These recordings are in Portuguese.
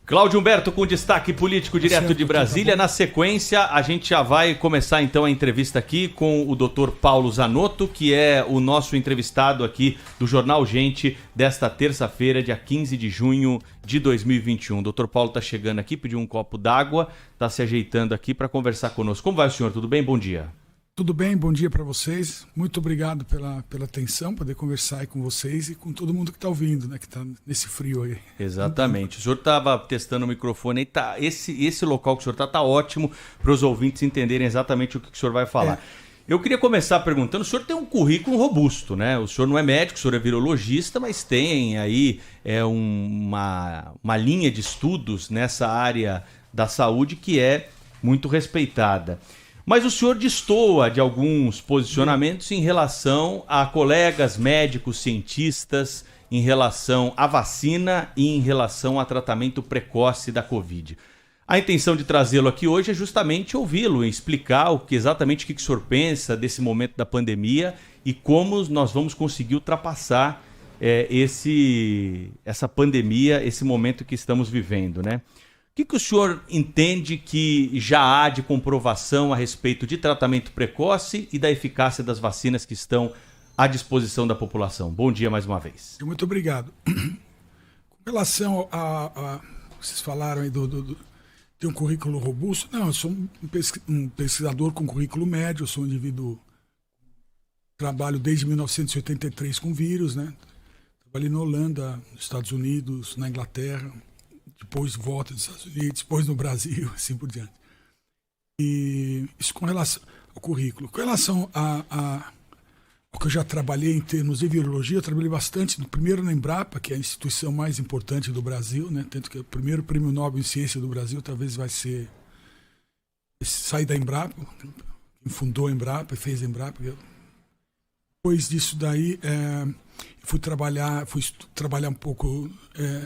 Cláudio Humberto com destaque político direto de Brasília. Na sequência, a gente já vai começar então a entrevista aqui com o Dr. Paulo Zanotto, que é o nosso entrevistado aqui do Jornal Gente desta terça-feira, dia 15 de junho de 2021. O Dr. Paulo está chegando aqui, pediu um copo d'água, está se ajeitando aqui para conversar conosco. Como vai o senhor? Tudo bem? Bom dia. Tudo bem, bom dia para vocês. Muito obrigado pela atenção, poder conversar aí com vocês e com todo mundo que está ouvindo, né? Que está nesse frio aí. Exatamente. O senhor estava testando o microfone aí, tá, esse local que o senhor está ótimo para os ouvintes entenderem exatamente o que o senhor vai falar. Eu queria começar perguntando, o senhor tem um currículo robusto, né? O senhor não é médico, o senhor é virologista, mas tem aí uma linha de estudos nessa área da saúde que é muito respeitada. Mas o senhor destoa de alguns posicionamentos em relação a colegas médicos, cientistas, em relação à vacina e em relação ao tratamento precoce da Covid. A intenção de trazê-lo aqui hoje é justamente ouvi-lo e explicar exatamente o que o senhor pensa desse momento da pandemia e como nós vamos conseguir ultrapassar essa pandemia, esse momento que estamos vivendo, né? O que o senhor entende que já há de comprovação a respeito de tratamento precoce e da eficácia das vacinas que estão à disposição da população? Bom dia mais uma vez. Muito obrigado. Com relação a vocês falaram aí de um currículo robusto. Não, eu sou um pesquisador com currículo médio, eu sou um indivíduo trabalho desde 1983 com vírus, né? Trabalhei na Holanda, nos Estados Unidos, na Inglaterra, depois volta nos Estados Unidos, depois no Brasil, assim por diante. E isso com relação ao currículo. Com relação ao que eu já trabalhei em termos de virologia, eu trabalhei bastante, primeiro na Embrapa, que é a instituição mais importante do Brasil, né? Tanto que o primeiro prêmio Nobel em Ciência do Brasil talvez vai sair da Embrapa, quem fundou a Embrapa e fez a Embrapa. Depois disso daí, fui trabalhar um pouco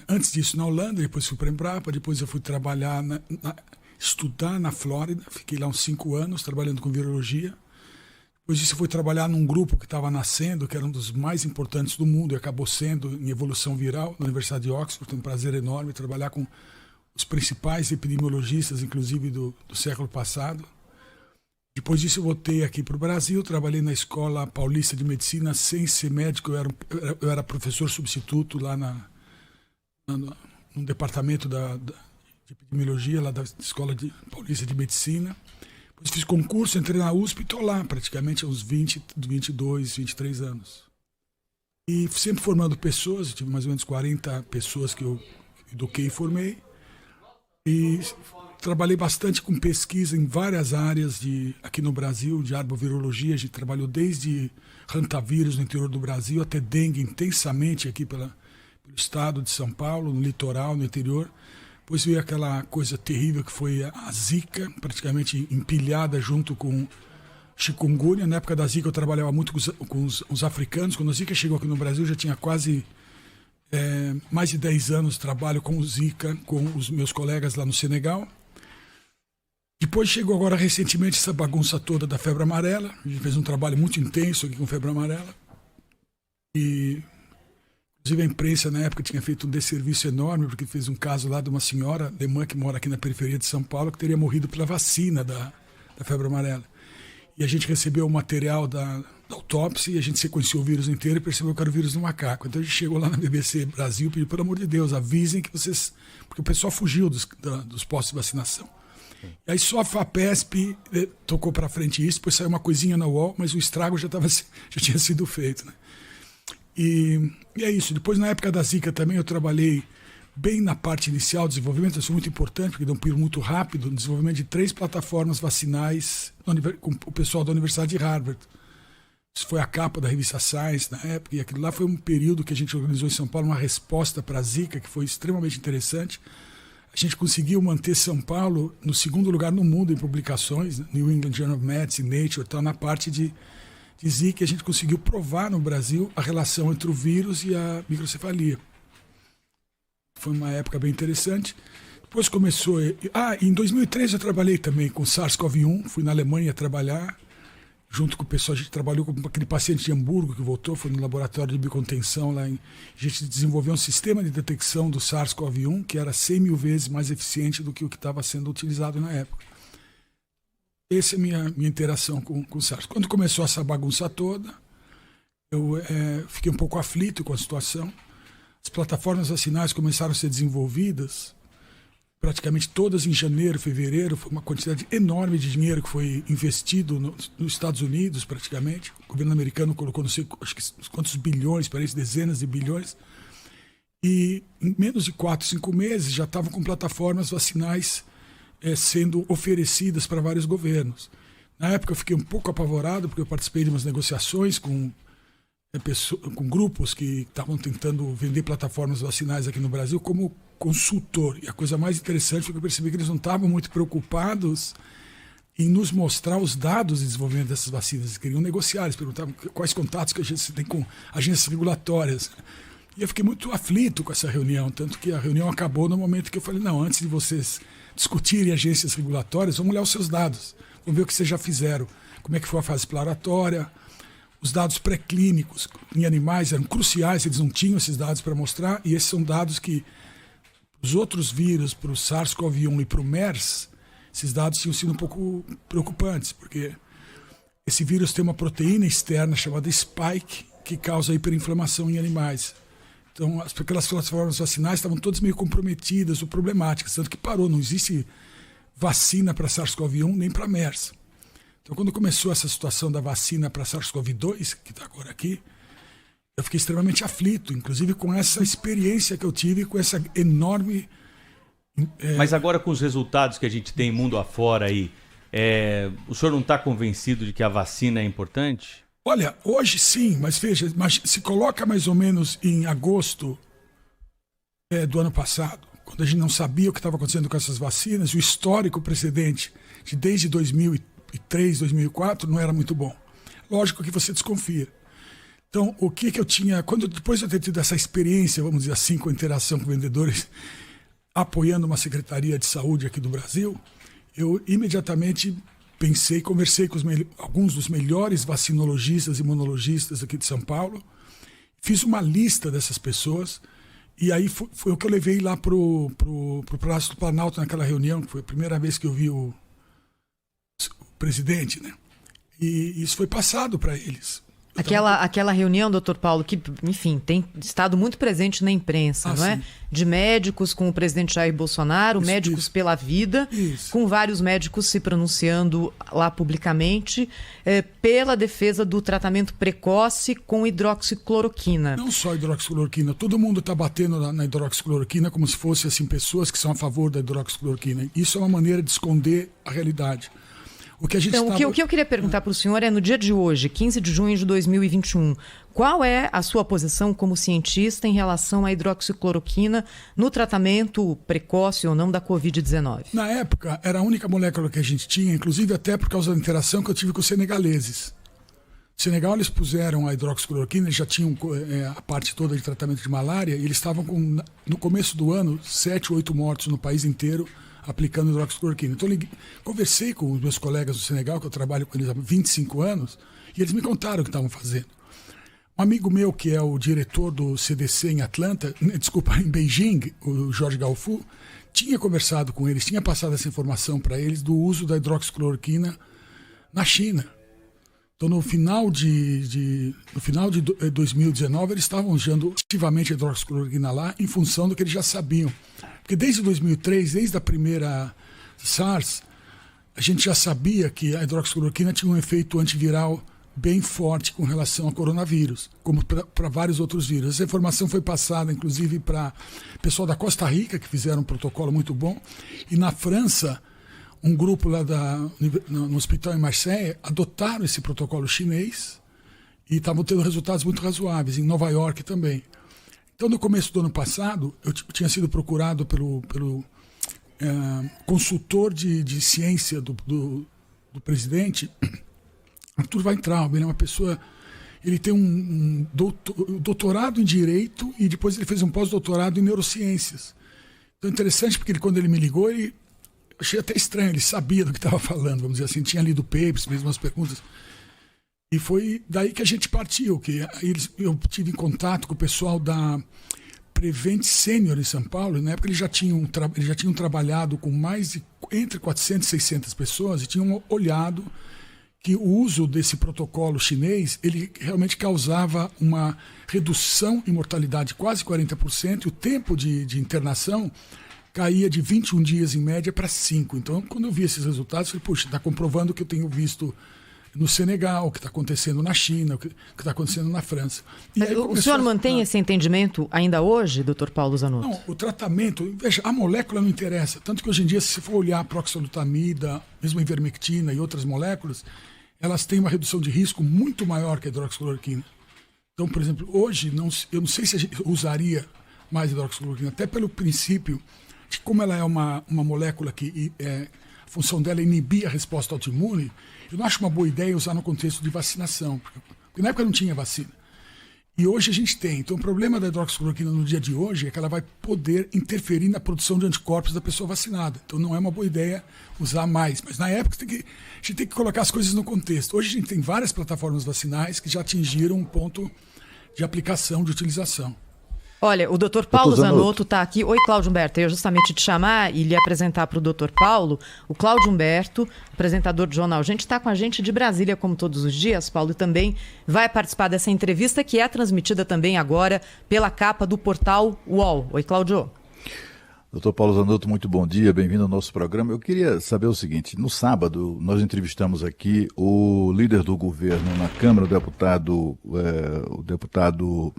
antes disso na Holanda, depois fui para a Embrapa, depois eu fui trabalhar, estudar na Flórida, fiquei lá uns 5 anos trabalhando com virologia. Depois disso eu fui trabalhar num grupo que estava nascendo, que era um dos mais importantes do mundo e acabou sendo em evolução viral, na Universidade de Oxford. Foi um prazer enorme trabalhar com os principais epidemiologistas, inclusive do século passado. Depois disso eu voltei aqui para o Brasil, trabalhei na Escola Paulista de Medicina, sem ser médico, eu era professor substituto lá no departamento de epidemiologia, lá da Escola Paulista de Medicina. Depois fiz concurso, entrei na USP e estou lá praticamente há uns 22, 23 anos. E sempre formando pessoas, eu tive mais ou menos 40 pessoas que eu eduquei e formei. E trabalhei bastante com pesquisa em várias áreas aqui no Brasil, de arbovirologia. A gente trabalhou desde rantavírus no interior do Brasil até dengue intensamente aqui pelo estado de São Paulo, no litoral, no interior. Depois veio aquela coisa terrível que foi a Zika, praticamente empilhada junto com chikungunya. Na época da Zika eu trabalhava muito com os africanos. Quando a Zika chegou aqui no Brasil já tinha quase mais de 10 anos de trabalho com o Zika, com os meus colegas lá no Senegal. Depois chegou agora recentemente essa bagunça toda da febre amarela. A gente fez um trabalho muito intenso aqui com febre amarela. E, inclusive, a imprensa na época tinha feito um desserviço enorme, porque fez um caso lá de uma senhora alemã que mora aqui na periferia de São Paulo, que teria morrido pela vacina da febre amarela. E a gente recebeu o material da autópsia e a gente sequenciou o vírus inteiro e percebeu que era o vírus do macaco. Então a gente chegou lá na BBC Brasil e pediu, pelo amor de Deus, avisem que vocês... Porque o pessoal fugiu dos postos de vacinação. E aí só a FAPESP tocou para frente isso, depois saiu uma coisinha na UOL, mas o estrago já tinha sido feito, né? E é isso. Depois, na época da Zika também, eu trabalhei bem na parte inicial do desenvolvimento. Isso foi muito importante, porque deu um período muito rápido, no desenvolvimento de 3 plataformas vacinais com o pessoal da Universidade de Harvard. Isso foi a capa da revista Science na época, e aquilo lá foi um período que a gente organizou em São Paulo, uma resposta para a Zika, que foi extremamente interessante. A gente conseguiu manter São Paulo no 2º lugar no mundo em publicações, né? New England Journal of Medicine, Nature, tal, na parte de Zika. A gente conseguiu provar no Brasil a relação entre o vírus e a microcefalia. Foi uma época bem interessante. Depois começou... em 2003 eu trabalhei também com SARS-CoV-1, fui na Alemanha trabalhar. junto com o pessoal, a gente trabalhou com aquele paciente de Hamburgo que voltou, foi no laboratório de biocontenção lá. A gente desenvolveu um sistema de detecção do SARS-CoV-1 que era 100 mil vezes mais eficiente do que o que estava sendo utilizado na época. Essa é a minha interação com o SARS. Quando começou essa bagunça toda, eu fiquei um pouco aflito com a situação. As plataformas vacinais começaram a ser desenvolvidas, praticamente todas em janeiro, fevereiro. Foi uma quantidade enorme de dinheiro que foi investido nos Estados Unidos, praticamente. O governo americano colocou, não sei acho que quantos bilhões, parece dezenas de bilhões. E em menos de 4, 5 meses já estavam com plataformas vacinais sendo oferecidas para vários governos. Na época eu fiquei um pouco apavorado, porque eu participei de umas negociações com grupos que estavam tentando vender plataformas vacinais aqui no Brasil como consultor. E a coisa mais interessante foi que eu percebi que eles não estavam muito preocupados em nos mostrar os dados de desenvolvimento dessas vacinas. Eles queriam negociar, eles perguntavam quais contatos que a gente tem com agências regulatórias. E eu fiquei muito aflito com essa reunião, tanto que a reunião acabou no momento que eu falei, não, antes de vocês discutirem agências regulatórias, vamos olhar os seus dados, vamos ver o que vocês já fizeram, como é que foi a fase exploratória. Os dados pré-clínicos em animais eram cruciais, eles não tinham esses dados para mostrar, e esses são dados que os outros vírus, para o SARS-CoV-1 e para o MERS, esses dados tinham sido um pouco preocupantes, porque esse vírus tem uma proteína externa chamada spike, que causa hiperinflamação em animais. Então, aquelas plataformas vacinais estavam todas meio comprometidas ou problemáticas, tanto que parou, não existe vacina para SARS-CoV-1 nem para MERS. Então, quando começou essa situação da vacina para SARS-CoV-2, que está agora aqui, eu fiquei extremamente aflito, inclusive com essa experiência que eu tive, com essa enorme... Mas agora com os resultados que a gente tem mundo afora aí, o senhor não está convencido de que a vacina é importante? Olha, hoje sim, mas veja, se coloca mais ou menos em agosto do ano passado, quando a gente não sabia o que estava acontecendo com essas vacinas, o histórico precedente de desde 2003, 2004 não era muito bom. Lógico que você desconfia. Então, o que eu tinha... Depois de eu ter tido essa experiência, vamos dizer assim, com a interação com vendedores, apoiando uma secretaria de saúde aqui do Brasil, eu imediatamente pensei, conversei com alguns dos melhores vacinologistas e imunologistas aqui de São Paulo, fiz uma lista dessas pessoas, e aí foi o que eu levei lá pro Palácio do Planalto naquela reunião, que foi a primeira vez que eu vi o presidente, né? E isso foi passado para eles. Aquela reunião, doutor Paulo, que, enfim, tem estado muito presente na imprensa, não é? Sim. De médicos com o presidente Jair Bolsonaro, médicos pela vida, com vários médicos se pronunciando lá publicamente pela defesa do tratamento precoce com hidroxicloroquina. Não só hidroxicloroquina, todo mundo está batendo na hidroxicloroquina como se fosse assim, pessoas que são a favor da hidroxicloroquina. Isso é uma maneira de esconder a realidade. O que eu queria perguntar para o senhor é, no dia de hoje, 15 de junho de 2021, qual é a sua posição como cientista em relação à hidroxicloroquina no tratamento precoce ou não da Covid-19? Na época, era a única molécula que a gente tinha, inclusive até por causa da interação que eu tive com os senegaleses. No Senegal, eles puseram a hidroxicloroquina, eles já tinham a parte toda de tratamento de malária, e eles estavam com, no começo do ano, 7 ou 8 mortos no país inteiro, aplicando hidroxicloroquina. Então, conversei com os meus colegas do Senegal, que eu trabalho com eles há 25 anos, e eles me contaram o que estavam fazendo. Um amigo meu, que é o diretor do CDC em Beijing, o Jorge Galfu, tinha conversado com eles, tinha passado essa informação para eles do uso da hidroxicloroquina na China. Então, no final de 2019, eles estavam usando ativamente a hidroxicloroquina lá, em função do que eles já sabiam. Porque desde 2003, desde a primeira SARS, a gente já sabia que a hidroxicloroquina tinha um efeito antiviral bem forte com relação ao coronavírus, como para vários outros vírus. Essa informação foi passada, inclusive, para o pessoal da Costa Rica, que fizeram um protocolo muito bom, e na França, um grupo lá no hospital em Marseille adotaram esse protocolo chinês e estavam tendo resultados muito razoáveis, em Nova York também. Então, no começo do ano passado, eu tinha sido procurado pelo consultor de ciência do presidente, Arthur Weintraub. Ele é uma pessoa... Ele tem um doutorado em Direito e depois ele fez um pós-doutorado em Neurociências. Então, é interessante porque quando ele me ligou, achei até estranho, ele sabia do que estava falando, vamos dizer assim, tinha lido papers, fez umas perguntas. E foi daí que a gente partiu, que eu tive em contato com o pessoal da Prevent Senior em São Paulo, e na época eles já tinham trabalhado com entre 400 e 600 pessoas e tinham olhado que o uso desse protocolo chinês, ele realmente causava uma redução em mortalidade de quase 40%, e o tempo de internação caía de 21 dias em média para 5. Então, quando eu vi esses resultados, eu falei, puxa, está comprovando o que eu tenho visto no Senegal, o que está acontecendo na China, o que está acontecendo na França. O senhor mantém esse entendimento ainda hoje, doutor Paulo Zanotto? Não, o tratamento, veja, a molécula não interessa. Tanto que hoje em dia, se você for olhar a proxalutamida, mesmo a ivermectina e outras moléculas, elas têm uma redução de risco muito maior que a hidroxicloroquina. Então, por exemplo, hoje, eu não sei se a gente usaria mais hidroxicloroquina, até pelo princípio de como ela é uma molécula que a função dela é inibir a resposta autoimune. Eu não acho uma boa ideia usar no contexto de vacinação, porque na época não tinha vacina. E hoje a gente tem. Então o problema da hidroxicloroquina no dia de hoje é que ela vai poder interferir na produção de anticorpos da pessoa vacinada. Então não é uma boa ideia usar mais. Mas na época a gente tem que colocar as coisas no contexto. Hoje a gente tem várias plataformas vacinais que já atingiram um ponto de aplicação, de utilização. Olha, o doutor Paulo Zanotto está aqui. Oi, Cláudio Humberto. Eu ia justamente te chamar e lhe apresentar para o doutor Paulo. O Cláudio Humberto, apresentador do Jornal Gente, está com a gente de Brasília, como todos os dias, Paulo, e também vai participar dessa entrevista que é transmitida também agora pela capa do portal UOL. Oi, Cláudio. Doutor Paulo Zanotto, muito bom dia, bem-vindo ao nosso programa. Eu queria saber o seguinte, no sábado nós entrevistamos aqui o líder do governo na Câmara, o deputado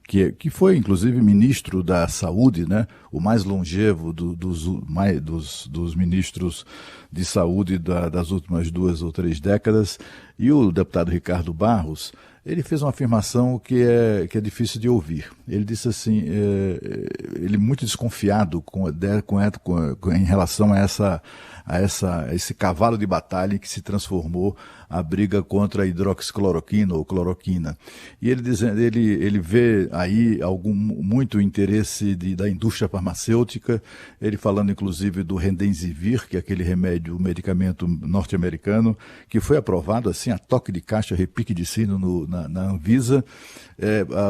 que foi inclusive ministro da Saúde, né? O mais longevo dos ministros de saúde das últimas 2 ou 3 décadas, e o deputado Ricardo Barros. Ele fez uma afirmação que é difícil de ouvir. Ele disse assim, ele muito desconfiado em relação a esse cavalo de batalha que se transformou a briga contra a hidroxicloroquina ou cloroquina. E ele vê aí muito interesse da indústria farmacêutica, ele falando inclusive do Remdesivir, que é aquele medicamento norte-americano, que foi aprovado assim a toque de caixa, repique de sino na Anvisa,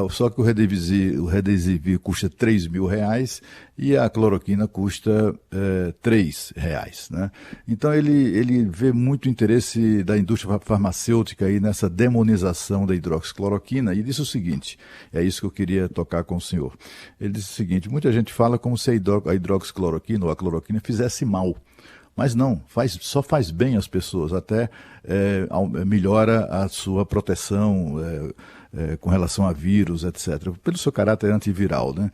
só que o Remdesivir custa R$3.000 e a cloroquina custa R$3, né? Então ele vê muito interesse da indústria farmacêutica aí nessa demonização da hidroxicloroquina, e disse o seguinte, é isso que eu queria tocar com o senhor. Ele disse o seguinte, muita gente fala como se a hidroxicloroquina ou a cloroquina fizesse mal. Mas não, só faz bem às pessoas, até melhora a sua proteção com relação a vírus, etc., pelo seu caráter antiviral, né?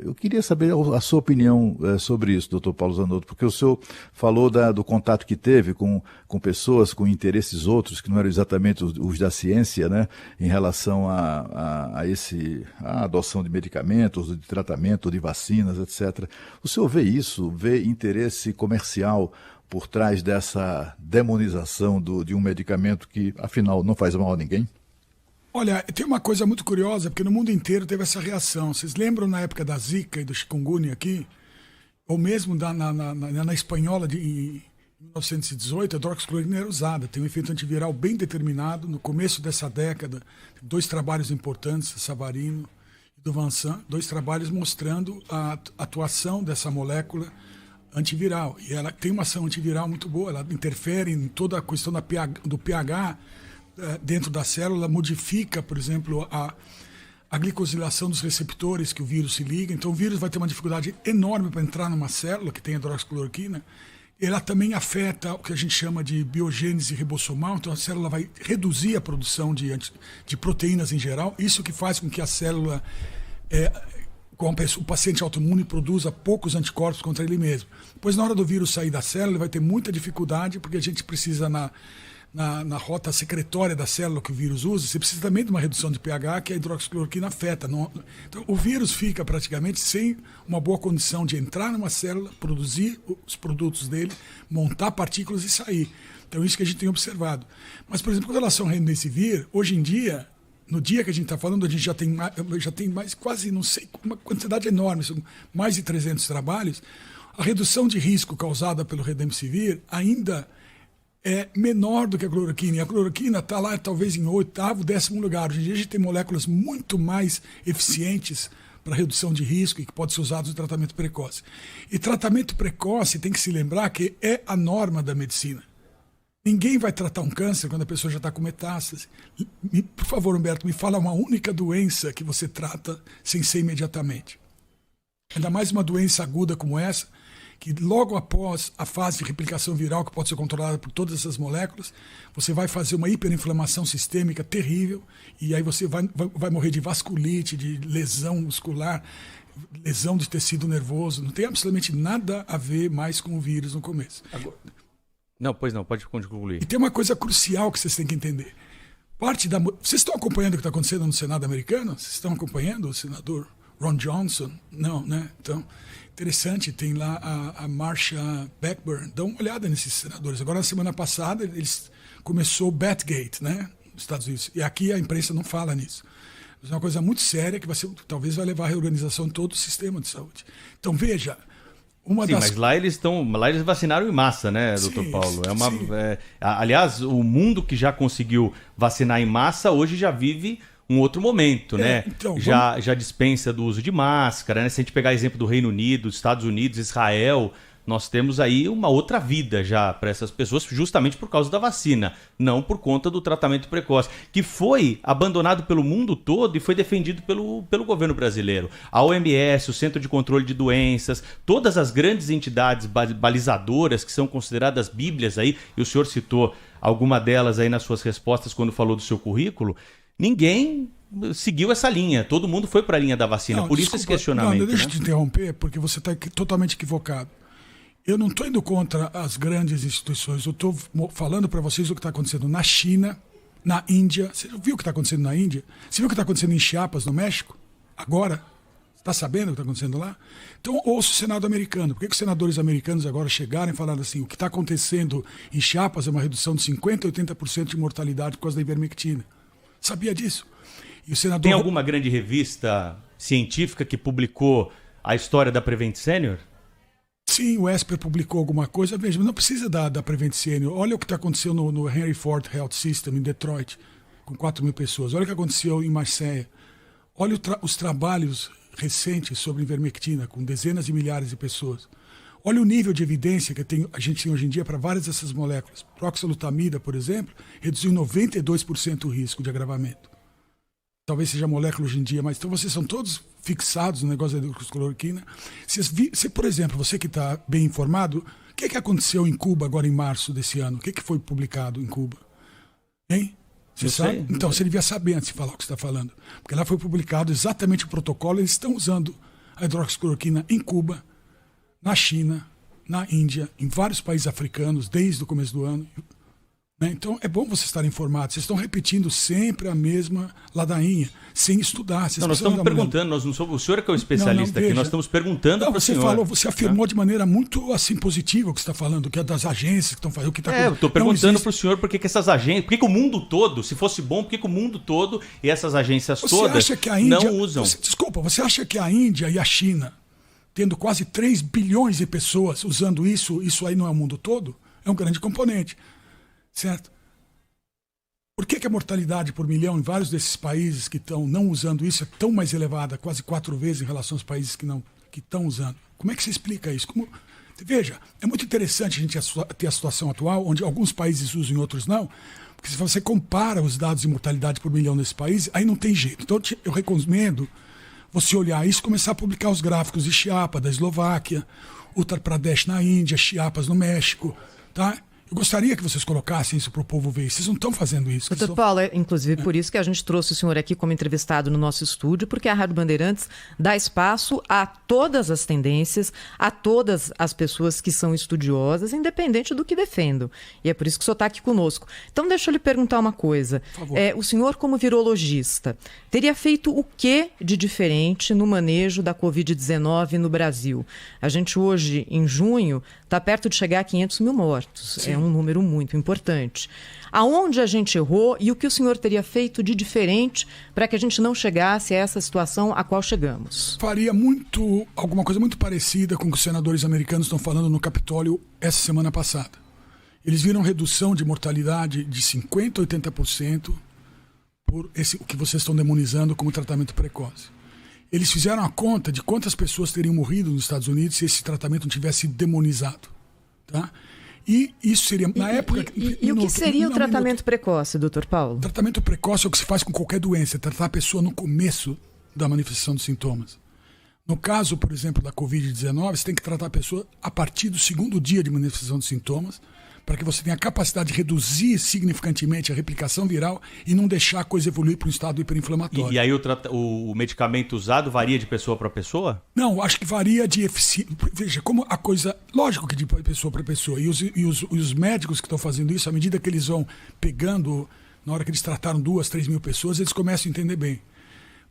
Eu queria saber a sua opinião sobre isso, doutor Paulo Zanotto, porque o senhor falou do contato que teve com pessoas com interesses outros, que não eram exatamente os da ciência, né, em relação a adoção de medicamentos, de tratamento, de vacinas, etc. O senhor vê isso, vê interesse comercial por trás dessa demonização de um medicamento que, afinal, não faz mal a ninguém? Olha, tem uma coisa muito curiosa, porque no mundo inteiro teve essa reação. Vocês lembram na época da Zika e do chikungunya aqui? Ou mesmo na espanhola em 1918, a hidroxicloroquina era usada. Tem um efeito antiviral bem determinado. No começo dessa década, 2 trabalhos importantes, Savarino e do Vincent, 2 trabalhos mostrando a atuação dessa molécula antiviral. E ela tem uma ação antiviral muito boa, ela interfere em toda a questão do pH dentro da célula, modifica, por exemplo, a glicosilação dos receptores que o vírus se liga. Então o vírus vai ter uma dificuldade enorme para entrar numa célula que tem hidroxicloroquina. Ela também afeta o que a gente chama de biogênese ribossomal, então a célula vai reduzir a produção de proteínas em geral, isso que faz com que a célula, o paciente autoimune produza poucos anticorpos contra ele mesmo. Depois, na hora do vírus sair da célula, ele vai ter muita dificuldade, porque a gente precisa na rota secretória da célula que o vírus usa, você precisa também de uma redução de pH que a hidroxicloroquina afeta. Então, o vírus fica praticamente sem uma boa condição de entrar numa célula, produzir os produtos dele, montar partículas e sair. Então, isso que a gente tem observado. Mas, por exemplo, com relação ao Remdesivir, hoje em dia, no dia que a gente está falando, a gente já tem mais quase, não sei, uma quantidade enorme, são mais de 300 trabalhos. A redução de risco causada pelo Remdesivir ainda é menor do que a cloroquina. E a cloroquina está lá talvez em 8º, 10º lugar. Hoje em dia a gente tem moléculas muito mais eficientes para redução de risco e que pode ser usado no tratamento precoce. E tratamento precoce tem que se lembrar que é a norma da medicina. Ninguém vai tratar um câncer quando a pessoa já está com metástase. Por favor, Humberto, me fala uma única doença que você trata sem ser imediatamente. Ainda mais uma doença aguda como essa, que logo após a fase de replicação viral, que pode ser controlada por todas essas moléculas, você vai fazer uma hiperinflamação sistêmica terrível, e aí você vai morrer de vasculite, de lesão muscular, lesão de tecido nervoso. Não tem absolutamente nada a ver mais com o vírus no começo. Não, pois não, pode concluir. E tem uma coisa crucial que vocês têm que entender. Vocês estão acompanhando o que está acontecendo no Senado americano? Vocês estão acompanhando o senador Ron Johnson? Não, né? Então, interessante, tem lá a Marsha Blackburn. Dá uma olhada nesses senadores. Agora, na semana passada, começou o Batgate, né? Nos Estados Unidos. E aqui a imprensa não fala nisso. Mas é uma coisa muito séria que talvez vai levar à reorganização de todo o sistema de saúde. Então, veja... Mas lá eles vacinaram em massa, né, doutor Paulo? Aliás, o mundo que já conseguiu vacinar em massa hoje já vive um outro momento, né? Então, já dispensa do uso de máscara, né? Se a gente pegar exemplo do Reino Unido, Estados Unidos, Israel, nós temos aí uma outra vida já para essas pessoas, justamente por causa da vacina, não por conta do tratamento precoce, que foi abandonado pelo mundo todo e foi defendido pelo governo brasileiro. A OMS, o Centro de Controle de Doenças, todas as grandes entidades balizadoras que são consideradas bíblias aí, e o senhor citou alguma delas aí nas suas respostas quando falou do seu currículo, ninguém seguiu essa linha, todo mundo foi para a linha da vacina, desculpa, esse questionamento. Não, deixa eu te interromper, porque você está totalmente equivocado. Eu não estou indo contra as grandes instituições, eu estou falando para vocês o que está acontecendo na China, na Índia. Você viu o que está acontecendo na Índia? Você viu o que está acontecendo em Chiapas, no México? Agora? Está sabendo o que está acontecendo lá? Então, ouça o Senado americano. Por que os senadores americanos agora chegaram e falaram assim, o que está acontecendo em Chiapas é uma redução de 50% a 80% de mortalidade por causa da ivermectina? Sabia disso? E o senador... Tem alguma grande revista científica que publicou a história da Prevent Senior? Sim, o Esper publicou alguma coisa. Veja, não precisa da Prevent Senior. Olha o que está acontecendo no Henry Ford Health System, em Detroit, com 4.000 pessoas. Olha o que aconteceu em Marseille. Olha os trabalhos recentes sobre ivermectina, com dezenas de milhares de pessoas. Olha o nível de evidência que a gente tem hoje em dia para várias dessas moléculas. Proxalutamida, por exemplo, reduziu 92% o risco de agravamento. Talvez seja molécula hoje em dia, mas então vocês são todos fixados no negócio da hidroxicloroquina. Por exemplo, você que está bem informado, o que aconteceu em Cuba agora em março desse ano? O que foi publicado em Cuba? Hein? Você sabe? Então você devia saber antes de falar o que você está falando. Porque lá foi publicado exatamente o protocolo, eles estão usando a hidroxicloroquina em Cuba, na China, na Índia, em vários países africanos, desde o começo do ano. Então é bom você estar informado. Vocês estão repetindo sempre a mesma ladainha, sem estudar. Nós estamos perguntando, nós não somos, o senhor é que é o especialista aqui, nós estamos perguntando para o senhor. Você afirmou de maneira muito assim positiva o que você está falando, que é das agências que estão fazendo. O que eu estou perguntando para o senhor por que essas agências, por que o mundo todo, se fosse bom, por que o mundo todo e essas agências todas não usam? Você acha que a Índia e a China, tendo quase 3 bilhões de pessoas usando isso aí não é o mundo todo? É um grande componente. Certo? Por que a mortalidade por milhão em vários desses países que estão não usando isso é tão mais elevada, quase 4 vezes em relação aos países que estão usando? Como é que você explica isso? Veja, é muito interessante a gente ter a situação atual, onde alguns países usam e outros não, porque se você compara os dados de mortalidade por milhão nesses países, aí não tem jeito. Então eu recomendo você olhar isso e começar a publicar os gráficos de Chiapas, da Eslováquia, Uttar Pradesh na Índia, Chiapas no México, tá? Eu gostaria que vocês colocassem isso para o povo ver. Vocês não estão fazendo isso. Doutor Paulo, inclusive por isso que a gente trouxe o senhor aqui como entrevistado no nosso estúdio, porque a Rádio Bandeirantes dá espaço a todas as tendências, a todas as pessoas que são estudiosas, independente do que defendam. E é por isso que o senhor está aqui conosco. Então, deixa eu lhe perguntar uma coisa. Por favor. O senhor, como virologista, teria feito o que de diferente no manejo da Covid-19 no Brasil? A gente hoje, em junho, está perto de chegar a 500 mil mortos. Sim. É um número muito importante. Aonde a gente errou e o que o senhor teria feito de diferente para que a gente não chegasse a essa situação a qual chegamos? Faria alguma coisa muito parecida com o que os senadores americanos estão falando no Capitólio essa semana passada. eles viram redução de mortalidade de 50% a 80% por o que vocês estão demonizando como tratamento precoce. Eles fizeram a conta de quantas pessoas teriam morrido nos Estados Unidos se esse tratamento não tivesse sido demonizado. Tá? E isso seria, na época... E o que seria o tratamento precoce, doutor Paulo? Tratamento precoce é o que se faz com qualquer doença, é tratar a pessoa no começo da manifestação dos sintomas. No caso, por exemplo, da Covid-19, você tem que tratar a pessoa a partir do 2º dia de manifestação dos sintomas, para que você tenha a capacidade de reduzir significantemente a replicação viral e não deixar a coisa evoluir para um estado hiperinflamatório. E aí o medicamento usado varia de pessoa para pessoa? Não, acho que varia de eficiência. Veja, como a coisa... Lógico que de pessoa para pessoa. E os médicos que estão fazendo isso, à medida que eles vão pegando, na hora que eles trataram 2, 3 mil pessoas, eles começam a entender bem.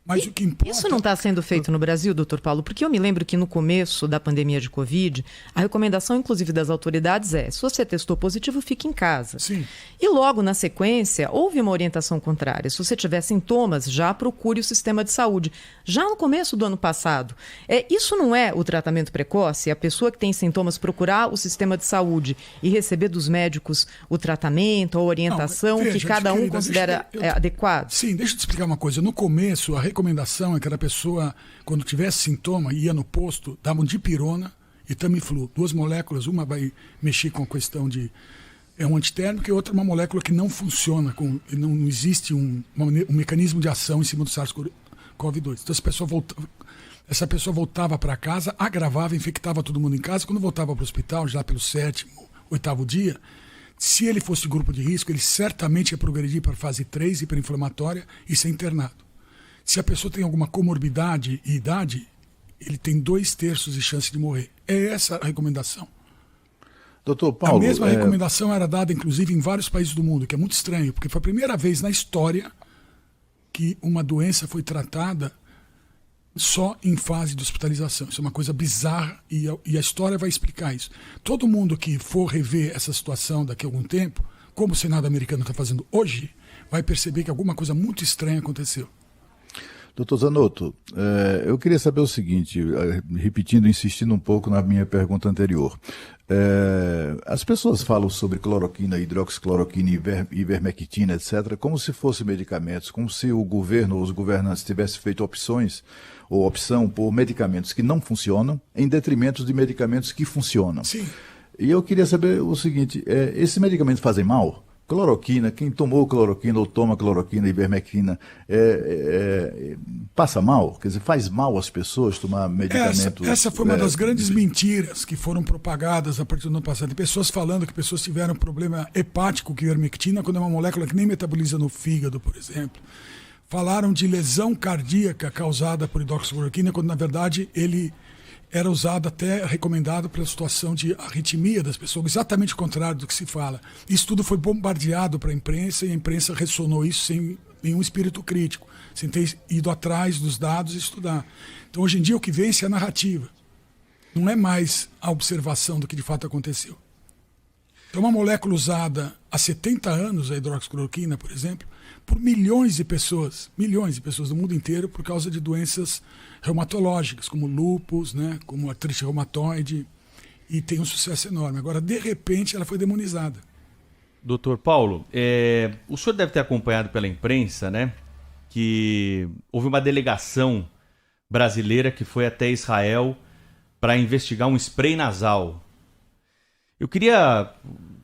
Mas o que importa... Isso não está sendo feito no Brasil, doutor Paulo? Porque eu me lembro que no começo da pandemia de Covid, a recomendação, inclusive, das autoridades é: se você testou positivo, fique em casa. Sim. E logo na sequência, houve uma orientação contrária. Se você tiver sintomas, já procure o sistema de saúde. Já no começo do ano passado. Isso não é o tratamento precoce? A pessoa que tem sintomas procurar o sistema de saúde e receber dos médicos o tratamento, a orientação que cada um considera adequado? Sim, deixa eu te explicar uma coisa. No começo, a recomendação é que a pessoa, quando tivesse sintoma, ia no posto, davam dipirona e Tamiflu. 2 moléculas, uma vai mexer com a questão de... É um antitérmico e outra uma molécula que não funciona, não existe um mecanismo de ação em cima do SARS-CoV-2. Então essa pessoa voltava para casa, agravava, infectava todo mundo em casa. Quando voltava para o hospital, já pelo 7º, 8º dia, se ele fosse grupo de risco, ele certamente ia progredir para a fase 3, hiperinflamatória, e ser internado. Se a pessoa tem alguma comorbidade e idade, ele tem 2/3 de chance de morrer. É essa a recomendação. Doutor Paulo... A mesma recomendação era dada, inclusive, em vários países do mundo, que é muito estranho, porque foi a primeira vez na história que uma doença foi tratada só em fase de hospitalização. Isso é uma coisa bizarra e a história vai explicar isso. Todo mundo que for rever essa situação daqui a algum tempo, como o Senado americano está fazendo hoje, vai perceber que alguma coisa muito estranha aconteceu. Doutor Zanotto, eu queria saber o seguinte, repetindo, insistindo um pouco na minha pergunta anterior. As pessoas falam sobre cloroquina, hidroxicloroquina, ivermectina, etc., como se fossem medicamentos, como se o governo ou os governantes tivessem feito opção por medicamentos que não funcionam em detrimento de medicamentos que funcionam. Sim. E eu queria saber o seguinte, esses medicamentos fazem mal? Cloroquina, quem tomou cloroquina ou toma cloroquina, ivermectina, passa mal? Quer dizer, faz mal às pessoas tomar medicamentos? Essa foi uma das grandes mentiras que foram propagadas a partir do ano passado. Tem pessoas falando que pessoas tiveram problema hepático com ivermectina, quando é uma molécula que nem metaboliza no fígado, por exemplo. Falaram de lesão cardíaca causada por hidroxicloroquina, quando na verdade ele era usado até recomendado para a situação de arritmia das pessoas, exatamente o contrário do que se fala. Isso tudo foi bombardeado para a imprensa e a imprensa ressonou isso sem nenhum espírito crítico, sem ter ido atrás dos dados e estudar. Então, hoje em dia, o que vence é a narrativa. Não é mais a observação do que de fato aconteceu. Então, uma molécula usada há 70 anos, a hidroxicloroquina, por exemplo, por milhões de pessoas do mundo inteiro, por causa de doenças reumatológicas, como lúpus, né, como artrite reumatoide, e tem um sucesso enorme. Agora, de repente, ela foi demonizada. Doutor Paulo, o senhor deve ter acompanhado pela imprensa, né, que houve uma delegação brasileira que foi até Israel para investigar um spray nasal. Eu queria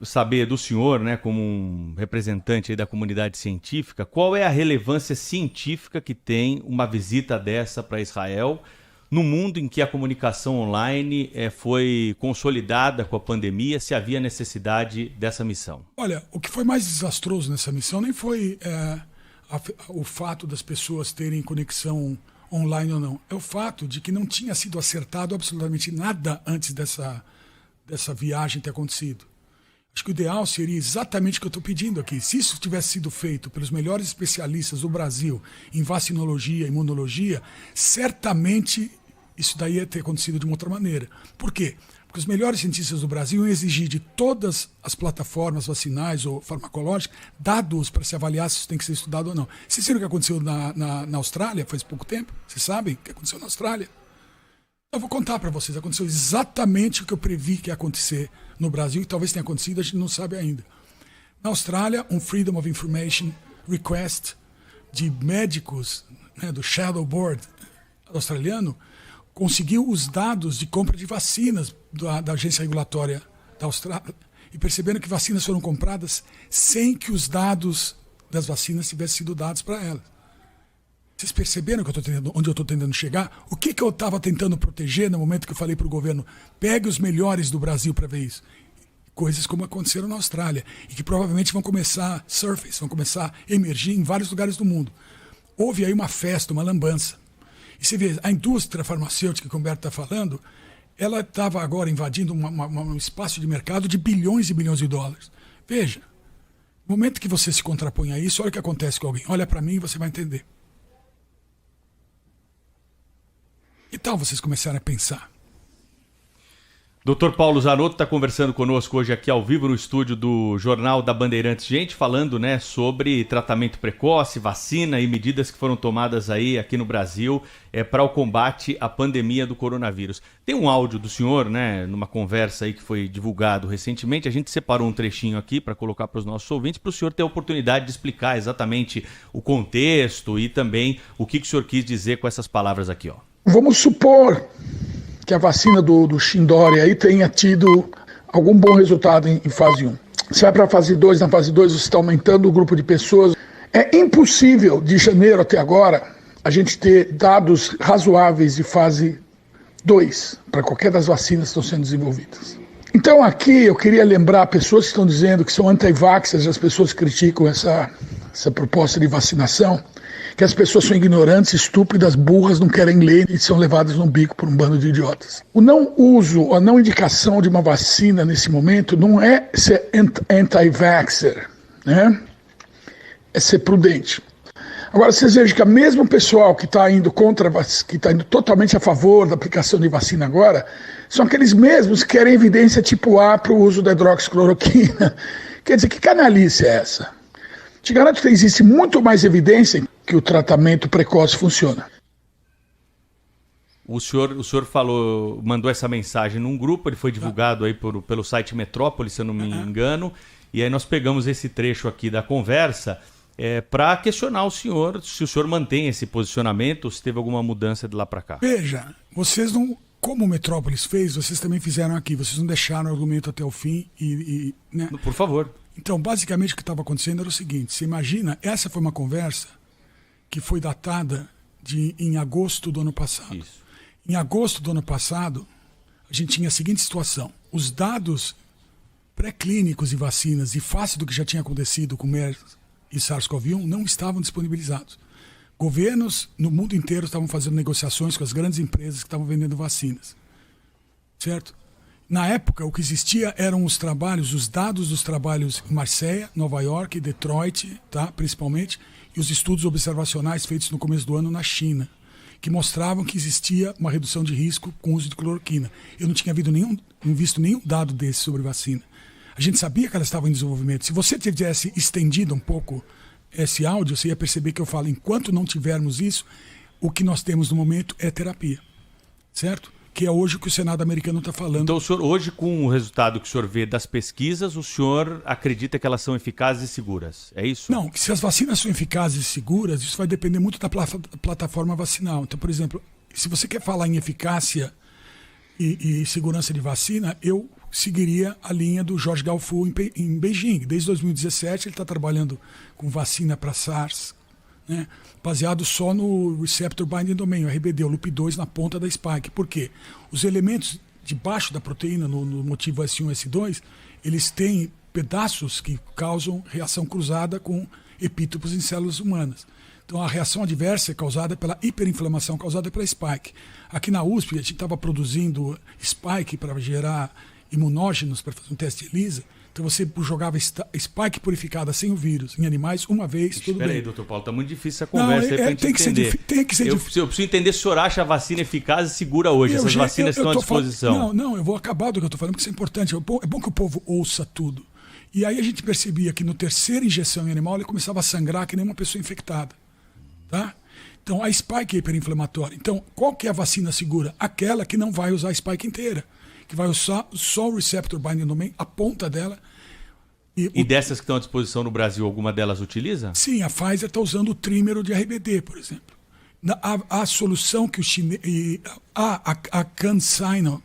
saber do senhor, né, como um representante aí da comunidade científica, qual é a relevância científica que tem uma visita dessa para Israel, no mundo em que a comunicação online foi consolidada com a pandemia, se havia necessidade dessa missão? Olha, o que foi mais desastroso nessa missão nem foi o fato das pessoas terem conexão online ou não. É o fato de que não tinha sido acertado absolutamente nada antes dessa viagem ter acontecido. Acho que o ideal seria exatamente o que eu estou pedindo aqui. Se isso tivesse sido feito pelos melhores especialistas do Brasil em vacinologia, imunologia, certamente isso daí ia ter acontecido de uma outra maneira. Por quê? Porque os melhores cientistas do Brasil iam exigir de todas as plataformas vacinais ou farmacológicas dados para se avaliar se isso tem que ser estudado ou não. Vocês viram o que aconteceu na Austrália faz pouco tempo? Vocês sabem o que aconteceu na Austrália? Eu vou contar para vocês. Aconteceu exatamente o que eu previ que ia acontecer no Brasil, e talvez tenha acontecido, a gente não sabe ainda. Na Austrália, um Freedom of Information Request de médicos, né, do Shadow Board australiano, conseguiu os dados de compra de vacinas da agência regulatória da Austrália, e perceberam que vacinas foram compradas sem que os dados das vacinas tivessem sido dados para elas. Vocês perceberam que onde eu estou tentando chegar? O que eu estava tentando proteger no momento que eu falei para o governo, pegue os melhores do Brasil para ver isso? Coisas como aconteceram na Austrália, e que provavelmente vão começar a surface, vão começar a emergir em vários lugares do mundo. Houve aí uma festa, uma lambança. E você vê, a indústria farmacêutica que o Humberto está falando, ela estava agora invadindo um espaço de mercado de bilhões e bilhões de dólares. Veja, no momento que você se contrapõe a isso, olha o que acontece com alguém. Olha para mim e você vai entender. Que tal vocês começarem a pensar? Dr. Paulo Zanotto está conversando conosco hoje aqui ao vivo no estúdio do Jornal da Bandeirantes. Gente, falando, né, sobre tratamento precoce, vacina e medidas que foram tomadas aí aqui no Brasil para o combate à pandemia do coronavírus. Tem um áudio do senhor, né, numa conversa aí que foi divulgado recentemente. A gente separou um trechinho aqui para colocar para os nossos ouvintes, para o senhor ter a oportunidade de explicar exatamente o contexto e também o que o senhor quis dizer com essas palavras aqui, ó. Vamos supor que a vacina do Shindori aí tenha tido algum bom resultado em fase 1. Você vai para a fase 2, na fase 2 você está aumentando o grupo de pessoas. É impossível, de janeiro até agora, a gente ter dados razoáveis de fase 2 para qualquer das vacinas que estão sendo desenvolvidas. Então aqui eu queria lembrar pessoas que estão dizendo que são anti-vaxxers, as pessoas que criticam essa proposta de vacinação, que as pessoas são ignorantes, estúpidas, burras, não querem ler e são levadas no bico por um bando de idiotas. O não uso, a não indicação de uma vacina nesse momento não é ser anti-vaxxer, né? É ser prudente. Agora, vocês vejam que o mesmo pessoal que está indo que está indo totalmente a favor da aplicação de vacina agora, são aqueles mesmos que querem evidência tipo A para o uso da hidroxicloroquina. Quer dizer, que canalice é essa? Te garanto que existe muito mais evidência que o tratamento precoce funciona. O senhor mandou essa mensagem num grupo, ele foi divulgado aí pelo site Metrópole, se eu não me engano, e aí nós pegamos esse trecho aqui da conversa para questionar o senhor, se o senhor mantém esse posicionamento, ou se teve alguma mudança de lá para cá. Veja, vocês não, como o Metrópolis fez, vocês também fizeram aqui, vocês não deixaram o argumento até o fim né? Por favor. Então, basicamente o que estava acontecendo era o seguinte, você imagina, essa foi uma conversa que foi datada em agosto do ano passado. Isso. Em agosto do ano passado, a gente tinha a seguinte situação, os dados pré-clínicos de vacinas e face do que já tinha acontecido com MERS e SARS-CoV-1 não estavam disponibilizados. Governos no mundo inteiro estavam fazendo negociações com as grandes empresas que estavam vendendo vacinas. Certo? Na época, o que existia eram os dados dos trabalhos em Marseille, Nova York, Detroit, tá? Principalmente, e os estudos observacionais feitos no começo do ano na China, que mostravam que existia uma redução de risco com o uso de cloroquina. Eu não tinha visto nenhum dado desse sobre vacina. A gente sabia que ela estava em desenvolvimento. Se você tivesse estendido um pouco esse áudio, você ia perceber que eu falo, enquanto não tivermos isso, o que nós temos no momento é terapia. Certo? Que é hoje o que o Senado americano está falando. Então, o senhor, hoje, com o resultado que o senhor vê das pesquisas, o senhor acredita que elas são eficazes e seguras? É isso? Não, que se as vacinas são eficazes e seguras, isso vai depender muito da plataforma vacinal. Então, por exemplo, se você quer falar em eficácia e segurança de vacina, eu seguiria a linha do Jorge Galfu em Beijing. Desde 2017 ele está trabalhando com vacina para SARS, né, baseado só no Receptor Binding Domain, o RBD, o Loop2 na ponta da spike. Por quê? Os elementos debaixo da proteína, no motivo S1 e S2, eles têm pedaços que causam reação cruzada com epítopos em células humanas. Então a reação adversa é causada pela hiperinflamação causada pela spike. Aqui na USP a gente estava produzindo spike para gerar imunógenos para fazer um teste de ELISA. Então você jogava spike purificada sem o vírus em animais uma vez, tudo bem. Espera aí, doutor Paulo, tá muito difícil essa conversa aí pra gente entender. Tem que ser difícil. Eu preciso entender se o senhor acha a vacina eficaz e segura hoje, essas vacinas estão à disposição. Não, eu vou acabar do que eu estou falando, porque isso é importante. É bom que o povo ouça tudo. E aí a gente percebia que no terceira injeção em animal ele começava a sangrar que nem uma pessoa infectada. Tá? Então, a spike é hiperinflamatória. Então, qual que é a vacina segura? Aquela que não vai usar a spike inteira, que vai usar só o receptor binding domain, a ponta dela. E dessas que estão à disposição no Brasil, alguma delas utiliza? Sim, a Pfizer está usando o trímero de RBD, por exemplo. A solução que o chinês... A CanSino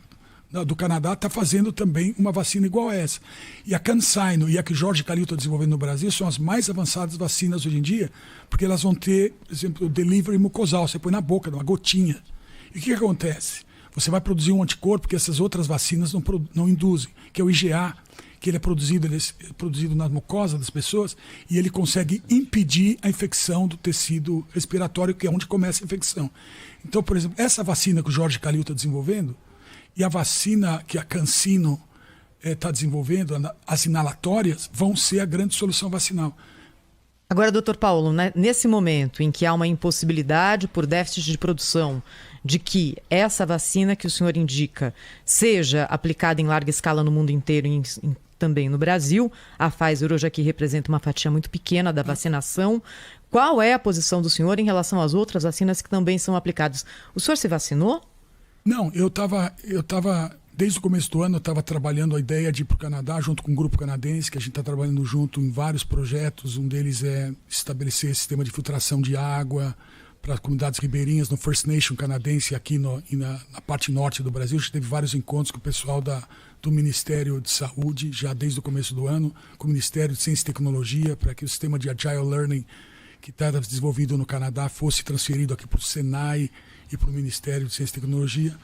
do Canadá está fazendo também uma vacina igual a essa. E a CanSino e a que o Jorge Calil está desenvolvendo no Brasil são as mais avançadas vacinas hoje em dia, porque elas vão ter, por exemplo, o delivery mucosal, você põe na boca, uma gotinha. E o que acontece? Você vai produzir um anticorpo que essas outras vacinas não induzem, que é o IgA, que ele é produzido na mucosa das pessoas e ele consegue impedir a infecção do tecido respiratório, que é onde começa a infecção. Então, por exemplo, essa vacina que o Jorge Calil está desenvolvendo e a vacina que a CanSino está desenvolvendo, as inalatórias, vão ser a grande solução vacinal. Agora, doutor Paulo, né, nesse momento em que há uma impossibilidade por déficit de produção de que essa vacina que o senhor indica seja aplicada em larga escala no mundo inteiro e também no Brasil, a Pfizer hoje aqui representa uma fatia muito pequena da vacinação. Qual é a posição do senhor em relação às outras vacinas que também são aplicadas? O senhor se vacinou? Não, eu estava desde o começo do ano, eu estava trabalhando a ideia de ir para o Canadá, junto com um grupo canadense, que a gente está trabalhando junto em vários projetos. Um deles é estabelecer sistema de filtração de água para comunidades ribeirinhas no First Nation canadense aqui na parte norte do Brasil. A gente teve vários encontros com o pessoal do Ministério de Saúde, já desde o começo do ano, com o Ministério de Ciência e Tecnologia, para que o sistema de Agile Learning que está desenvolvido no Canadá fosse transferido aqui para o Senai e para o Ministério de Ciência e Tecnologia.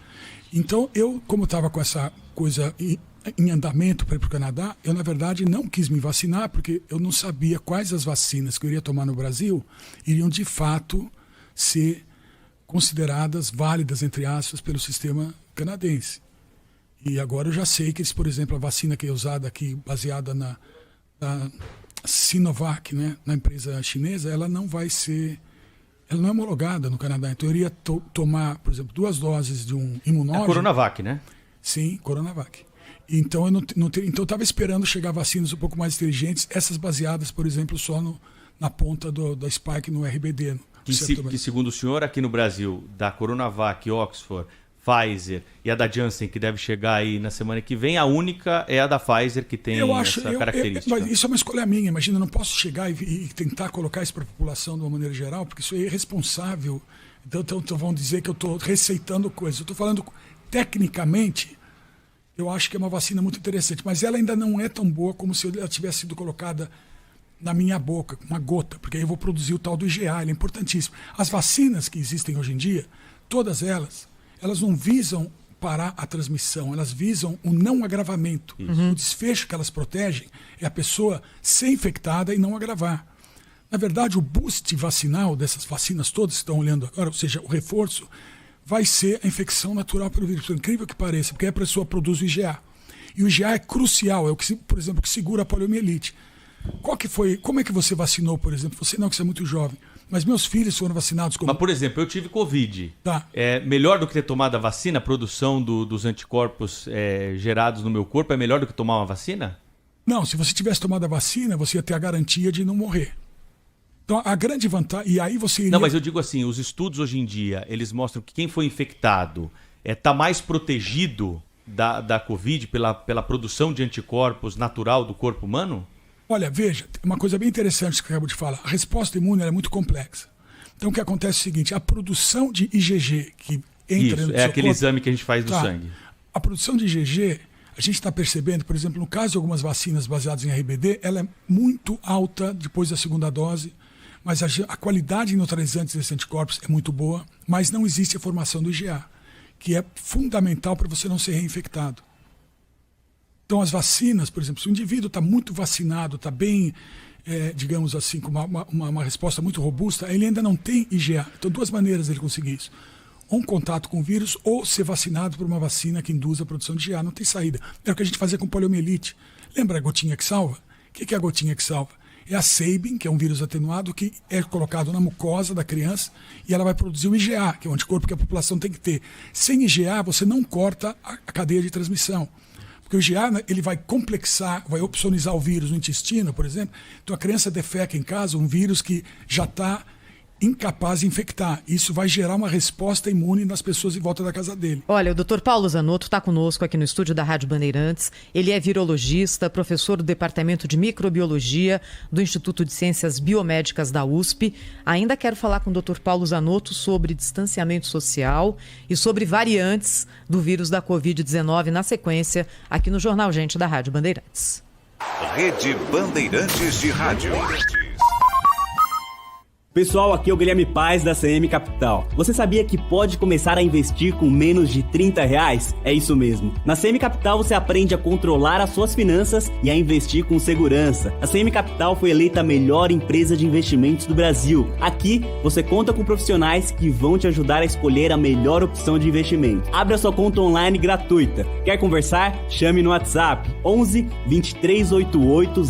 Então, eu, como estava com essa coisa em andamento para ir para o Canadá, eu, na verdade, não quis me vacinar, porque eu não sabia quais as vacinas que eu iria tomar no Brasil iriam, de fato, ser consideradas válidas, entre aspas, pelo sistema canadense. E agora eu já sei que, por exemplo, a vacina que é usada aqui, baseada na Sinovac, né, na empresa chinesa, ela não é homologada no Canadá. Então eu iria tomar, por exemplo, 2 doses de um imunógeno. É a Coronavac, né? Sim, Coronavac. Então eu estava esperando chegar vacinas um pouco mais inteligentes, essas baseadas, por exemplo, só na ponta da Spike no RBD. Que segundo o senhor, aqui no Brasil, da Coronavac, Oxford, Pfizer e a da Janssen, que deve chegar aí na semana que vem, a única é a da Pfizer que tem essa característica. Isso é uma escolha minha. Imagina, eu não posso chegar e tentar colocar isso para a população de uma maneira geral, porque isso é irresponsável. Então vão dizer que eu estou receitando coisas. Eu estou falando tecnicamente, eu acho que é uma vacina muito interessante, mas ela ainda não é tão boa como se ela tivesse sido colocada na minha boca, uma gota, porque aí eu vou produzir o tal do IgA, ele é importantíssimo. As vacinas que existem hoje em dia, todas elas não visam parar a transmissão, elas visam o não agravamento. O desfecho que elas protegem é a pessoa ser infectada e não agravar. Na verdade, o boost vacinal dessas vacinas todas que estão olhando agora, ou seja, o reforço, vai ser a infecção natural pelo vírus. Por incrível que pareça, porque a pessoa produz o IgA. E o IgA é crucial, é o que, por exemplo, que segura a poliomielite. Como é que você vacinou, por exemplo? Você não, que você é muito jovem. Mas meus filhos foram vacinados como... Mas, por exemplo, eu tive Covid. Tá. É melhor do que ter tomado a vacina? A produção dos anticorpos gerados no meu corpo é melhor do que tomar uma vacina? Não, se você tivesse tomado a vacina, você ia ter a garantia de não morrer. Então, a grande vantagem... E aí você iria... Não, mas eu digo assim, os estudos hoje em dia, eles mostram que quem foi infectado está mais protegido da Covid pela produção de anticorpos natural do corpo humano? Olha, veja, uma coisa bem interessante que eu acabo de falar. A resposta imune é muito complexa. Então, o que acontece é o seguinte, a produção de IgG que entra no seu aquele corpo, exame que a gente faz do sangue. A produção de IgG, a gente está percebendo, por exemplo, no caso de algumas vacinas baseadas em RBD, ela é muito alta depois da segunda dose, mas a qualidade de neutralizantes desses anticorpos é muito boa, mas não existe a formação do IgA, que é fundamental para você não ser reinfectado. Então, as vacinas, por exemplo, se o indivíduo está muito vacinado, está bem, digamos assim, com uma resposta muito robusta, ele ainda não tem IgA. Então, 2 maneiras de ele conseguir isso. Ou um contato com o vírus, ou ser vacinado por uma vacina que induz a produção de IgA. Não tem saída. É o que a gente fazia com poliomielite. Lembra a gotinha que salva? O que é a gotinha que salva? É a Sabin, que é um vírus atenuado, que é colocado na mucosa da criança e ela vai produzir o IgA, que é o anticorpo que a população tem que ter. Sem IgA, você não corta a cadeia de transmissão. Porque o IgA, ele vai complexar, vai opsonizar o vírus no intestino, por exemplo. Então a criança defeca em casa um vírus que já está incapaz de infectar. Isso vai gerar uma resposta imune nas pessoas em volta da casa dele. Olha, o Dr. Paulo Zanotto está conosco aqui no estúdio da Rádio Bandeirantes. Ele é virologista, professor do Departamento de Microbiologia do Instituto de Ciências Biomédicas da USP. Ainda quero falar com o Dr. Paulo Zanotto sobre distanciamento social e sobre variantes do vírus da Covid-19 na sequência, aqui no Jornal Gente da Rádio Bandeirantes. Rede Bandeirantes de Rádio. Pessoal, aqui é o Guilherme Paz da CM Capital. Você sabia que pode começar a investir com menos de R$30? É isso mesmo. Na CM Capital você aprende a controlar as suas finanças e a investir com segurança. A CM Capital foi eleita a melhor empresa de investimentos do Brasil. Aqui você conta com profissionais que vão te ajudar a escolher a melhor opção de investimento. Abra sua conta online gratuita. Quer conversar? Chame no WhatsApp 11 2388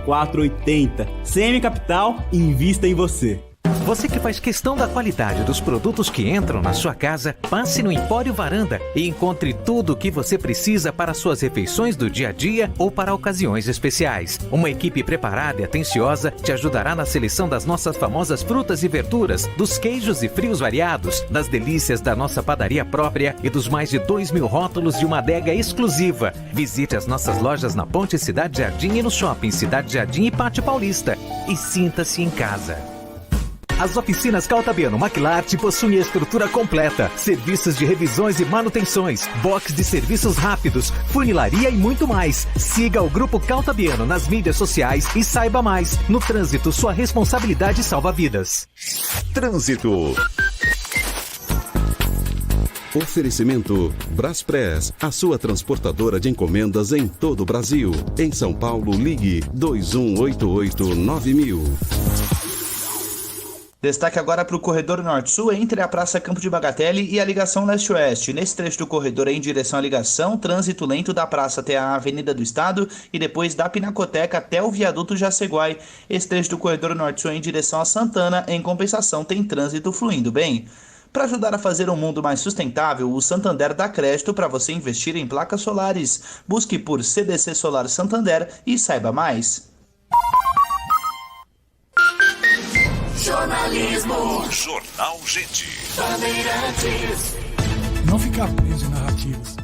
0480. CM Capital, invista em você. Você que faz questão da qualidade dos produtos que entram na sua casa, passe no Empório Varanda e encontre tudo o que você precisa para suas refeições do dia a dia ou para ocasiões especiais. Uma equipe preparada e atenciosa te ajudará na seleção das nossas famosas frutas e verduras, dos queijos e frios variados, das delícias da nossa padaria própria e dos mais de 2.000 rótulos de uma adega exclusiva. Visite as nossas lojas na Ponte Cidade Jardim e no Shopping Cidade Jardim e Pátio Paulista. E sinta-se em casa. As oficinas Caltabiano Maquilarte possuem a estrutura completa, serviços de revisões e manutenções, box de serviços rápidos, funilaria e muito mais. Siga o Grupo Caltabiano nas mídias sociais e saiba mais. No trânsito, sua responsabilidade salva vidas. Trânsito. Oferecimento Braspress, a sua transportadora de encomendas em todo o Brasil. Em São Paulo, ligue 2188-9000. Destaque agora para o corredor norte-sul entre a Praça Campo de Bagatelle e a ligação leste-oeste. Nesse trecho do corredor em direção à ligação, trânsito lento da praça até a Avenida do Estado e depois da Pinacoteca até o viaduto Jaceguai. Esse trecho do corredor norte-sul em direção a Santana, em compensação, tem trânsito fluindo bem. Para ajudar a fazer um mundo mais sustentável, o Santander dá crédito para você investir em placas solares. Busque por CDC Solar Santander e saiba mais. Jornalismo. Jornal Gente. Bandeirantes. Não ficar preso em narrativas.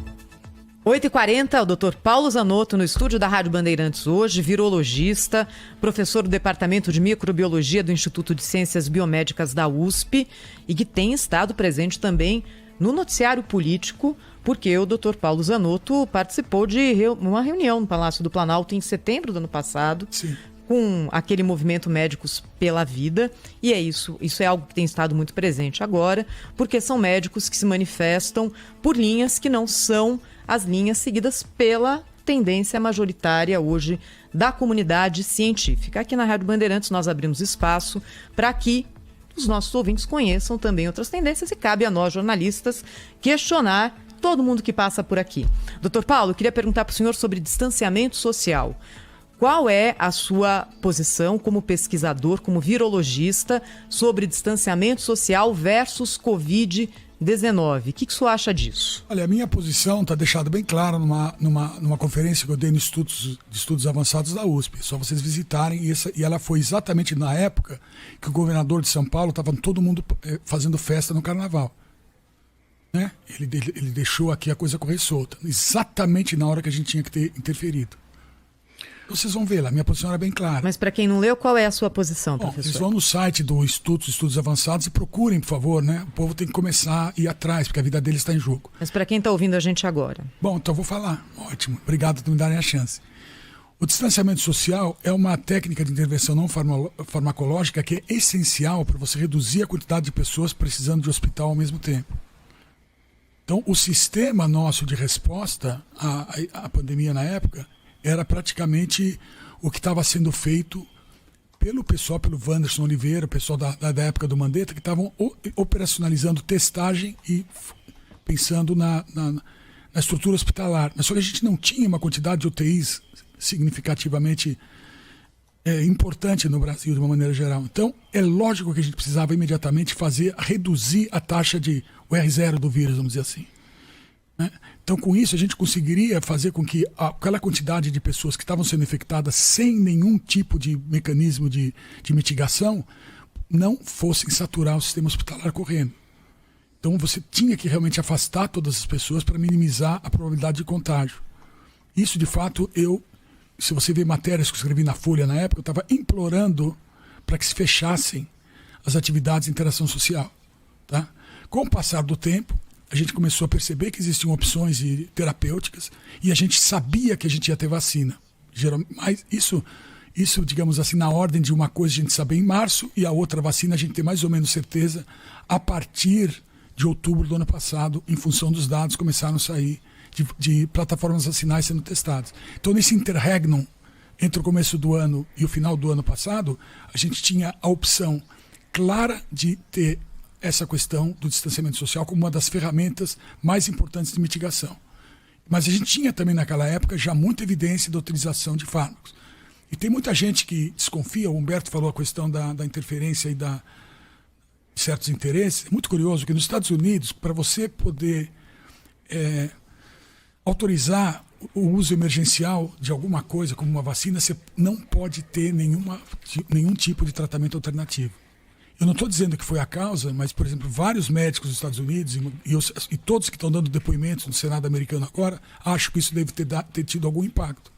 8h40, o Dr. Paulo Zanotto no estúdio da Rádio Bandeirantes hoje, virologista, professor do Departamento de Microbiologia do Instituto de Ciências Biomédicas da USP e que tem estado presente também no noticiário político, porque o Dr. Paulo Zanotto participou de uma reunião no Palácio do Planalto em setembro do ano passado. Sim. Com aquele movimento Médicos pela Vida, e é isso é algo que tem estado muito presente agora, porque são médicos que se manifestam por linhas que não são as linhas seguidas pela tendência majoritária hoje da comunidade científica. Aqui na Rádio Bandeirantes nós abrimos espaço para que os nossos ouvintes conheçam também outras tendências e cabe a nós, jornalistas, questionar todo mundo que passa por aqui. Doutor Paulo, eu queria perguntar para o senhor sobre distanciamento social. Qual é a sua posição como pesquisador, como virologista, sobre distanciamento social versus Covid-19? O que o senhor acha disso? Olha, a minha posição está deixada bem clara numa conferência que eu dei no Estudos Avançados da USP. É só vocês visitarem. E ela foi exatamente na época que o governador de São Paulo estava todo mundo fazendo festa no Carnaval. Né? Ele deixou aqui a coisa correr solta. Exatamente na hora que a gente tinha que ter interferido. Vocês vão ver lá, minha posição era bem clara. Mas para quem não leu, qual é a sua posição, professor? Vocês vão no site do Instituto de Estudos Avançados e procurem, por favor, né? O povo tem que começar a ir atrás, porque a vida deles está em jogo. Mas para quem está ouvindo a gente agora? Bom, então eu vou falar. Ótimo, obrigado por me darem a chance. O distanciamento social é uma técnica de intervenção não farmacológica que é essencial para você reduzir a quantidade de pessoas precisando de hospital ao mesmo tempo. Então, o sistema nosso de resposta à pandemia na época era praticamente o que estava sendo feito pelo pessoal, pelo Wanderson Oliveira, o pessoal da época do Mandetta, que estavam operacionalizando testagem e pensando na estrutura hospitalar. Mas só que a gente não tinha uma quantidade de UTIs significativamente importante no Brasil, de uma maneira geral. Então, é lógico que a gente precisava imediatamente reduzir a taxa de o R0 do vírus, vamos dizer assim. Então, com isso, a gente conseguiria fazer com que aquela quantidade de pessoas que estavam sendo infectadas sem nenhum tipo de mecanismo de mitigação não fossem saturar o sistema hospitalar correndo. Então você tinha que realmente afastar todas as pessoas para minimizar a probabilidade de contágio. Isso, de fato, se você ver matérias que eu escrevi na Folha na época, eu estava implorando para que se fechassem as atividades de interação social. Tá? Com o passar do tempo, a gente começou a perceber que existiam opções terapêuticas e a gente sabia que a gente ia ter vacina. Mas isso, digamos assim, na ordem de uma coisa a gente saber em março e a outra vacina a gente ter mais ou menos certeza a partir de outubro do ano passado, em função dos dados que começaram a sair de plataformas vacinais sendo testadas. Então, nesse interregnum entre o começo do ano e o final do ano passado, a gente tinha a opção clara de ter essa questão do distanciamento social como uma das ferramentas mais importantes de mitigação. Mas a gente tinha também naquela época já muita evidência da utilização de fármacos. E tem muita gente que desconfia, o Humberto falou a questão da interferência e de certos interesses. É muito curioso que nos Estados Unidos, para você poder autorizar o uso emergencial de alguma coisa, como uma vacina, você não pode ter nenhum tipo de tratamento alternativo. Eu não estou dizendo que foi a causa, mas, por exemplo, vários médicos dos Estados Unidos e todos que estão dando depoimentos no Senado americano agora, acham que isso deve ter tido algum impacto.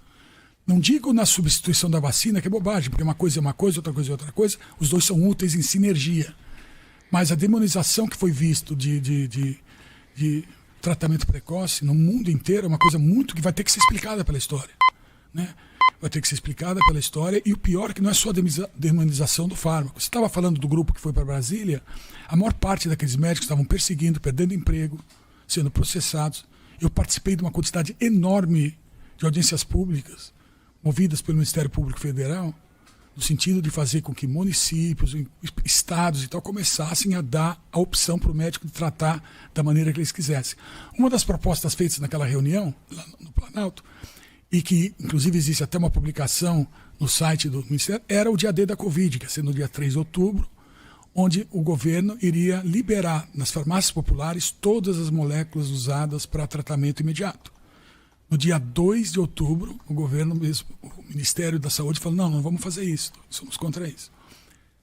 Não digo na substituição da vacina, que é bobagem, porque uma coisa é uma coisa, outra coisa é outra coisa, os dois são úteis em sinergia. Mas a demonização que foi visto de tratamento precoce no mundo inteiro é uma coisa muito que vai ter que ser explicada pela história, né? Vai ter que ser explicada pela história, e o pior é que não é só a demonização do fármaco. Você estava falando do grupo que foi para Brasília, a maior parte daqueles médicos estavam perseguindo, perdendo emprego, sendo processados. Eu participei de uma quantidade enorme de audiências públicas, movidas pelo Ministério Público Federal, no sentido de fazer com que municípios, estados e tal começassem a dar a opção para o médico de tratar da maneira que eles quisessem. Uma das propostas feitas naquela reunião, lá no Planalto, e que inclusive existe até uma publicação no site do Ministério, era o dia D da Covid, que ia ser no dia 3 de outubro, onde o governo iria liberar nas farmácias populares todas as moléculas usadas para tratamento imediato. No dia 2 de outubro, o governo mesmo, o Ministério da Saúde falou, não vamos fazer isso, somos contra isso.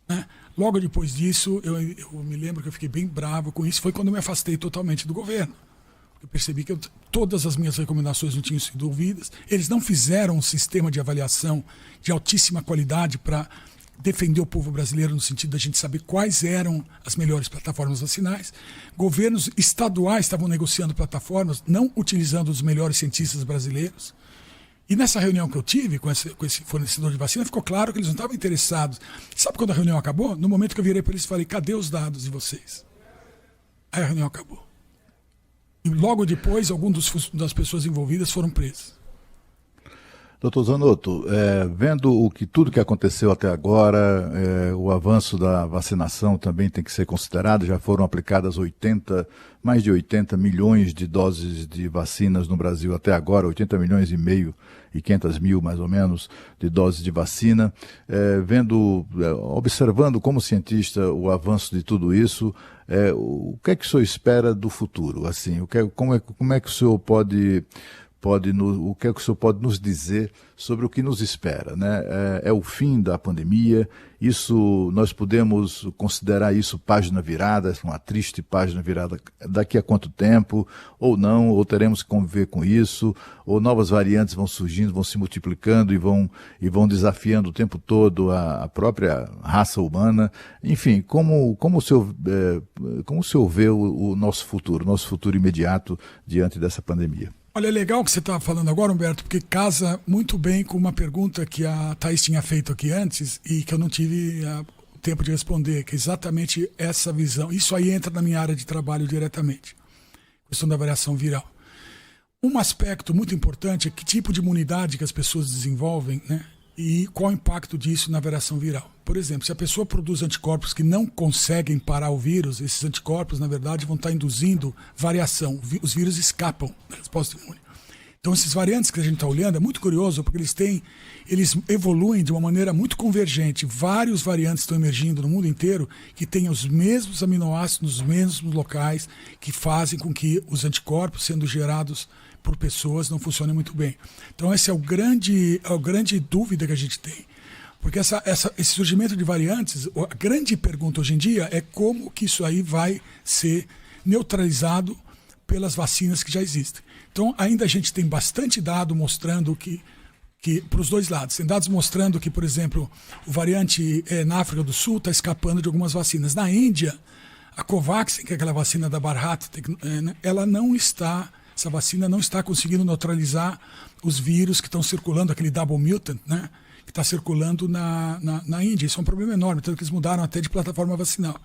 Né? Logo depois disso, eu me lembro que eu fiquei bem bravo com isso, foi quando eu me afastei totalmente do governo. Eu percebi que todas as minhas recomendações não tinham sido ouvidas, eles não fizeram um sistema de avaliação de altíssima qualidade para defender o povo brasileiro no sentido da gente saber quais eram as melhores plataformas vacinais. Governos estaduais estavam negociando plataformas, não utilizando os melhores cientistas brasileiros. E nessa reunião que eu tive com esse fornecedor de vacina, ficou claro que eles não estavam interessados. Sabe quando a reunião acabou? No momento que eu virei para eles e falei, cadê os dados de vocês? Aí a reunião acabou. E logo depois, algumas das pessoas envolvidas foram presas. Doutor Zanotto, vendo tudo que aconteceu até agora, o avanço da vacinação também tem que ser considerado, já foram aplicadas mais de 80 milhões de doses de vacinas no Brasil até agora, 80 milhões e meio e 500 mil mais ou menos de doses de vacina, observando como cientista o avanço de tudo isso, o que é que o senhor espera do futuro? Assim, como é que o senhor pode o que é que o senhor pode nos dizer sobre o que nos espera, né? É o fim da pandemia, nós podemos considerar isso página virada, uma triste página virada daqui a quanto tempo, ou não, ou teremos que conviver com isso, ou novas variantes vão surgindo, vão se multiplicando e vão desafiando o tempo todo a própria raça humana. Enfim, como o senhor vê o nosso futuro imediato diante dessa pandemia? Olha, é legal o que você estava falando agora, Humberto, porque casa muito bem com uma pergunta que a Thaís tinha feito aqui antes e que eu não tive tempo de responder, que é exatamente essa visão. Isso aí entra na minha área de trabalho diretamente, questão da variação viral. Um aspecto muito importante é que tipo de imunidade que as pessoas desenvolvem, né? E qual o impacto disso na variação viral. Por exemplo, se a pessoa produz anticorpos que não conseguem parar o vírus, esses anticorpos, na verdade, vão estar induzindo variação. Os vírus escapam da resposta imune. Então, esses variantes que a gente está olhando é muito curioso, porque eles evoluem de uma maneira muito convergente. Vários variantes estão emergindo no mundo inteiro que têm os mesmos aminoácidos nos mesmos locais, que fazem com que os anticorpos sendo gerados por pessoas não funcionem muito bem. Então essa é a grande dúvida que a gente tem. Porque esse surgimento de variantes, a grande pergunta hoje em dia é como que isso aí vai ser neutralizado pelas vacinas que já existem. Então, ainda a gente tem bastante dado mostrando que para os dois lados. Tem dados mostrando que, por exemplo, o variante na África do Sul está escapando de algumas vacinas. Na Índia, a Covaxin, que é aquela vacina da Bharat, essa vacina não está conseguindo neutralizar os vírus que estão circulando, aquele double mutant, né, que está circulando na Índia. Isso é um problema enorme, tanto que eles mudaram até de plataforma vacinal.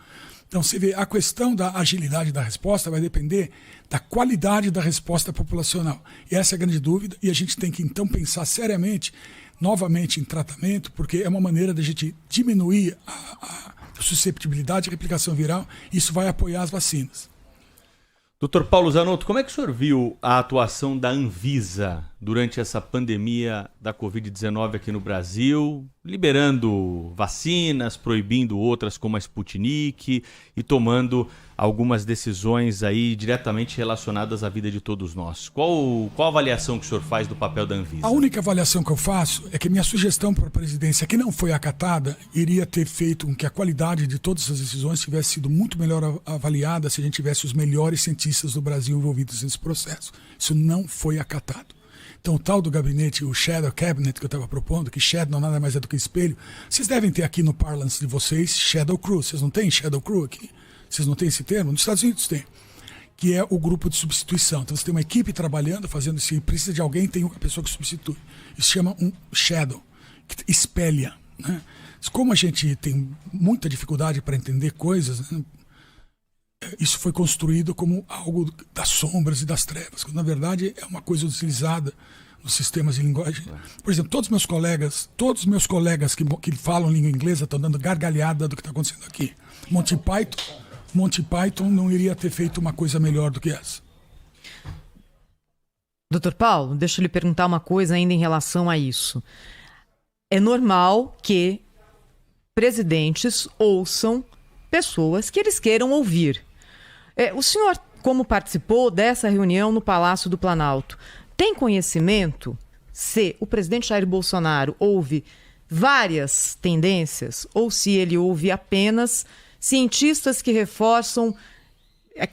Então, você vê, a questão da agilidade da resposta vai depender da qualidade da resposta populacional. E essa é a grande dúvida, e a gente tem que, então, pensar seriamente, novamente, em tratamento, porque é uma maneira da gente diminuir a susceptibilidade à replicação viral, e isso vai apoiar as vacinas. Dr. Paulo Zanotto, como é que o senhor viu a atuação da Anvisa durante essa pandemia da Covid-19 aqui no Brasil, liberando vacinas, proibindo outras como a Sputnik e tomando algumas decisões aí diretamente relacionadas à vida de todos nós? Qual a avaliação que o senhor faz do papel da Anvisa? A única avaliação que eu faço é que minha sugestão para a presidência, que não foi acatada, iria ter feito com que a qualidade de todas essas decisões tivesse sido muito melhor avaliada se a gente tivesse os melhores cientistas do Brasil envolvidos nesse processo. Isso não foi acatado. Então, o tal do gabinete, o Shadow Cabinet que eu estava propondo, que Shadow nada mais é do que espelho, vocês devem ter aqui no parlance de vocês Shadow Crew. Vocês não têm Shadow Crew aqui? Vocês não têm esse termo? Nos Estados Unidos tem. Que é o grupo de substituição. Então, você tem uma equipe trabalhando, fazendo isso. Se precisa de alguém, tem uma pessoa que substitui. Isso se chama um Shadow, que espelha, né? Como a gente tem muita dificuldade para entender coisas, né? Isso foi construído como algo das sombras e das trevas, quando na verdade é uma coisa utilizada nos sistemas de linguagem. Por exemplo, todos os meus colegas que falam língua inglesa estão dando gargalhada do que está acontecendo aqui. Monty Python não iria ter feito uma coisa melhor do que essa. Dr. Paulo, deixa eu lhe perguntar uma coisa ainda em relação a isso. É normal que presidentes ouçam pessoas que eles queiram ouvir. O senhor, como participou dessa reunião no Palácio do Planalto, tem conhecimento se o presidente Jair Bolsonaro ouve várias tendências ou se ele ouve apenas cientistas que reforçam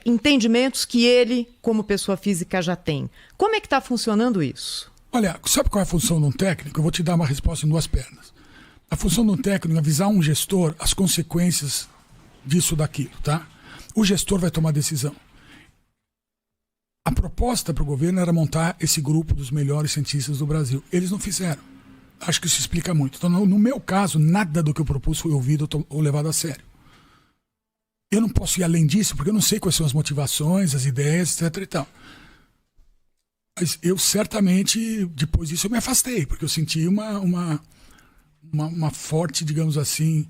entendimentos que ele, como pessoa física, já tem? Como é que está funcionando isso? Olha, sabe qual é a função de um técnico? Eu vou te dar uma resposta em duas pernas. A função de um técnico é avisar um gestor as consequências disso ou daquilo, tá? O gestor vai tomar decisão. A proposta para o governo era montar esse grupo dos melhores cientistas do Brasil. Eles não fizeram. Acho que isso explica muito. Então, no meu caso, nada do que eu propus foi ouvido ou levado a sério. Eu não posso ir além disso, porque eu não sei quais são as motivações, as ideias, etc. e tal. Mas eu certamente, depois disso, eu me afastei, porque eu senti uma forte, digamos assim,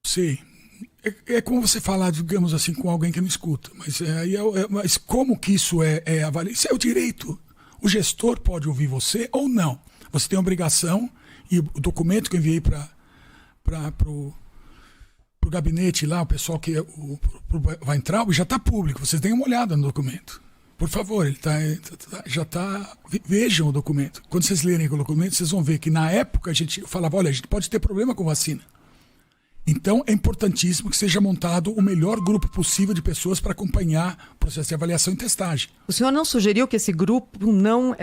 sei. É como você falar, digamos assim, com alguém que não escuta. Mas como que isso é avaliado? Isso é o direito. O gestor pode ouvir você ou não. Você tem a obrigação, e o documento que eu enviei para o gabinete lá, o pessoal que vai entrar, já está público. Vocês deem uma olhada no documento. Por favor, vejam o documento. Quando vocês lerem o documento, vocês vão ver que na época a gente falava, olha, a gente pode ter problema com vacina. Então, é importantíssimo que seja montado o melhor grupo possível de pessoas para acompanhar o processo de avaliação e testagem. O senhor não sugeriu que esse grupo não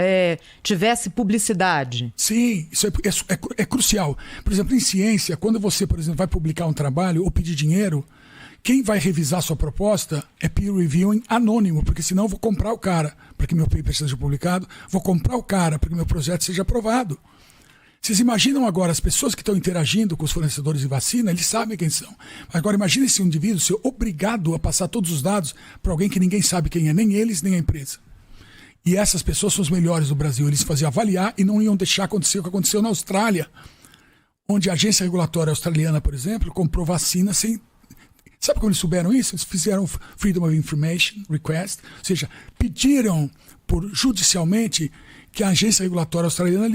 tivesse publicidade? Sim, isso é crucial. Por exemplo, em ciência, quando você, por exemplo, vai publicar um trabalho ou pedir dinheiro, quem vai revisar sua proposta é peer reviewing anônimo, porque senão eu vou comprar o cara para que meu paper seja publicado, vou comprar o cara para que meu projeto seja aprovado. Vocês imaginam agora, as pessoas que estão interagindo com os fornecedores de vacina, eles sabem quem são. Agora imagine esse indivíduo ser obrigado a passar todos os dados para alguém que ninguém sabe quem é, nem eles, nem a empresa. E essas pessoas são os melhores do Brasil. Eles faziam avaliar e não iam deixar acontecer o que aconteceu na Austrália, onde a agência regulatória australiana, por exemplo, comprou vacina sem... Sabe como eles souberam isso? Eles fizeram Freedom of Information Request, ou seja, pediram judicialmente que a agência regulatória australiana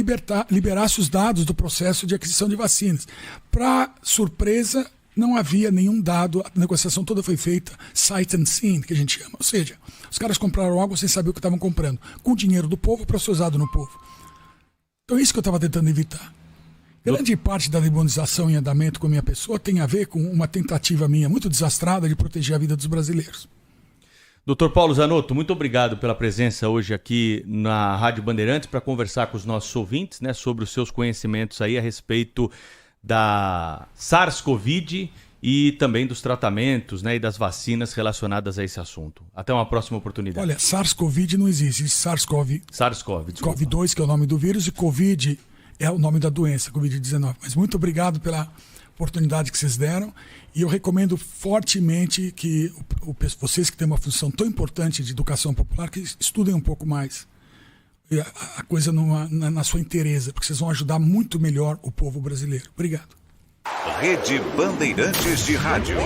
liberasse os dados do processo de aquisição de vacinas. Para surpresa não havia nenhum dado, a negociação toda foi feita sight and scene, que a gente chama. Ou seja, os caras compraram água sem saber o que estavam comprando, com o dinheiro do povo para ser usado no povo. Então é isso que eu estava tentando evitar. Grande parte da demonização em andamento com a minha pessoa tem a ver com uma tentativa minha muito desastrada de proteger a vida dos brasileiros. Dr. Paulo Zanotto, muito obrigado pela presença hoje aqui na Rádio Bandeirantes para conversar com os nossos ouvintes, né, sobre os seus conhecimentos aí a respeito da SARS-CoV e também dos tratamentos, né, e das vacinas relacionadas a esse assunto. Até uma próxima oportunidade. Olha, SARS-CoV não existe, existe SARS-CoV, CoV-2, que é o nome do vírus, e Covid é o nome da doença, Covid-19. Mas muito obrigado pela oportunidade que vocês deram, e eu recomendo fortemente que vocês que têm uma função tão importante de educação popular, que estudem um pouco mais a coisa na sua inteireza, porque vocês vão ajudar muito melhor o povo brasileiro. Obrigado. Rede Bandeirantes de Rádio.